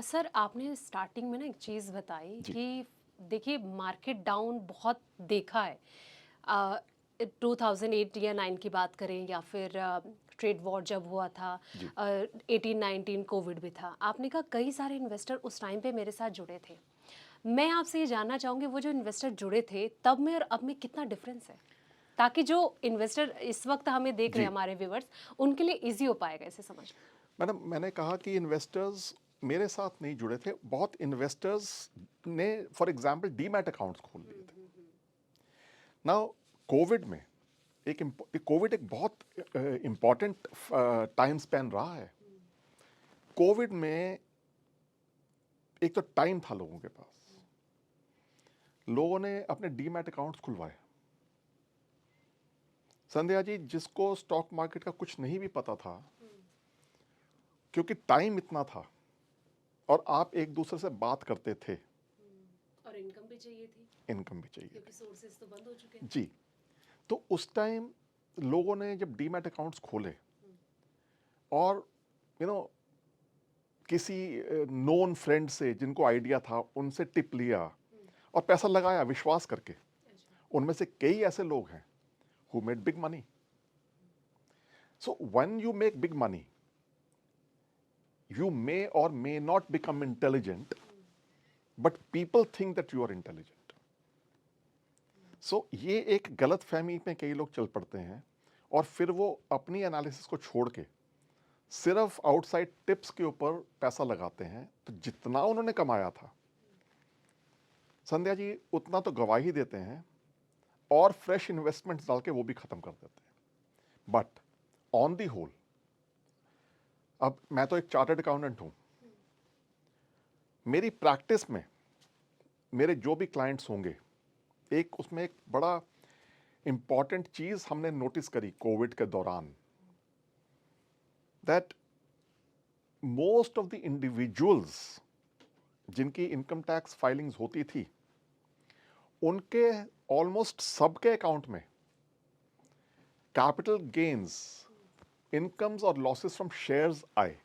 Sir आपने starting में ना एक चीज़ बताई जी, कि देखिए मार्केट डाउन बहुत देखा है। 2008 या 9 की बात करें या फिर ट्रेड वॉर जब हुआ था, जी, 18-19 कोविड भी था। आपने कहा कई सारे इन्वेस्टर उस टाइम पे मेरे साथ जुड़े थे। मैं आपसे ये जानना चाहूँगी वो जो इन्वेस्टर जुड़े थे तब में और अब में कितना डिफरेंस है? ताकि जो इन्वेस्टर इस वक्त हमें देख रहे हैं जी। हमारे व्यूअर्स, उनके लिए ईज़ी हो पाएगा इसे समझना। मैडम मैंने कहा कि इन्वेस्टर्स मेरे साथ नहीं जुड़े थे, बहुत इन्वेस्टर्स ने फॉर एग्ज़ाम्पल डीमैट अकाउंट्स खोल लिए थे। नाउ कोविड में कोविड एक बहुत इम्पोर्टेंट टाइम स्पैन रहा है। कोविड में एक तो टाइम था लोगों के पास, लोगों ने अपने डीमैट अकाउंट्स खुलवाए। संध्या जी, जिसको स्टॉक मार्केट का कुछ नहीं भी पता था, क्योंकि टाइम इतना था और आप एक दूसरे से बात करते थे, और इनकम भी चाहिए थी इनकम भी चाहिए क्योंकि सोर्सेज तो बंद हो चुके थी थे। जी। तो उस टाइम लोगों ने जब डीमैट अकाउंट्स खोले और यू नो किसी नोन फ्रेंड से जिनको आइडिया था उनसे टिप लिया और पैसा लगाया विश्वास करके, अच्छा। उनमें से कई ऐसे लोग हैं who made big money. So when you make big money, you may or may not become intelligent, but people think that you are intelligent. सो ये एक गलत फहमी में कई लोग चल पड़ते हैं और फिर वो अपनी एनालिसिस को छोड़ के सिर्फ आउटसाइड टिप्स के ऊपर पैसा लगाते हैं, तो जितना उन्होंने कमाया था संध्या जी उतना तो गवाही देते हैं और फ्रेश इन्वेस्टमेंट्स डाल के वो भी खत्म कर देते हैं। बट ऑन दी होल, अब मैं तो एक चार्टर्ड अकाउंटेंट हूं, मेरी प्रैक्टिस में मेरे जो भी क्लाइंट्स होंगे, एक उसमें एक बड़ा इंपॉर्टेंट चीज हमने नोटिस करी कोविड के दौरान, that most of the individuals जिनकी इनकम टैक्स फाइलिंग्स होती थी, उनके ऑलमोस्ट सबके अकाउंट में कैपिटल गेन्स, इनकम्स और लॉसेस फ्रॉम शेयर्स आए,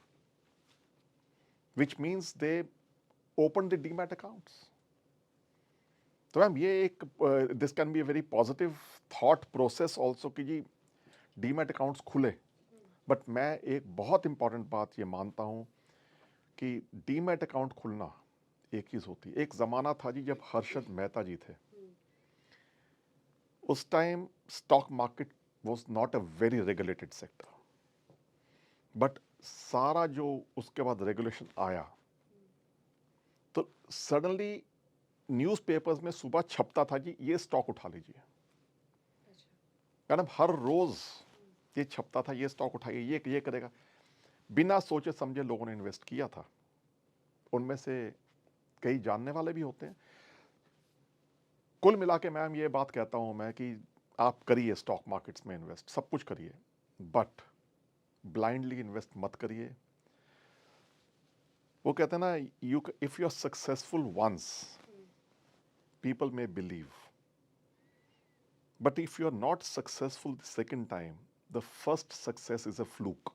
which means they open the demat accounts. तो मैम ये एक this can be a very positive thought process also कि जी डीमैट अकाउंट्स खुले। बट मैं एक बहुत इंपॉर्टेंट बात ये मानता हूं कि डीमैट अकाउंट खुलना एक चीज होती है। एक जमाना था जी जब हर्षद मेहता जी थे, उस time stock market was not a very regulated sector, but सारा जो उसके बाद रेगुलेशन आया तो सडनली न्यूज़पेपर्स में सुबह छपता था जी ये स्टॉक उठा लीजिए। मैडम हर रोज ये छपता था, ये स्टॉक उठाइए, ये करेगा। बिना सोचे समझे लोगों ने इन्वेस्ट किया था, उनमें से कई जानने वाले भी होते हैं। कुल मिला के मैम ये बात कहता हूं मैं कि आप करिए स्टॉक मार्केट्स में इन्वेस्ट, सब कुछ करिए, बट ब्लाइंडली इन्वेस्ट मत करिए। वो कहते हैं ना, you if you are successful once people may believe, but if you are not successful the second time the first success is a fluke.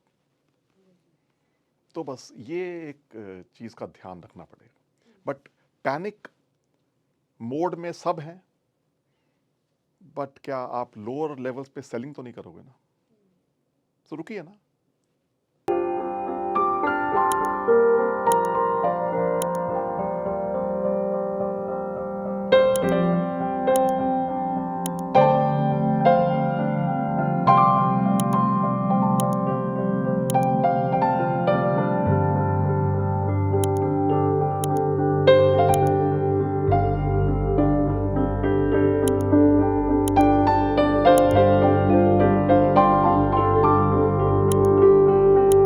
तो बस ये एक चीज का ध्यान रखना पड़ेगा। बट पैनिक मोड में सब हैं, बट क्या आप लोअर लेवल्स पे सेलिंग तो नहीं करोगे ना, तो रुकिए ना।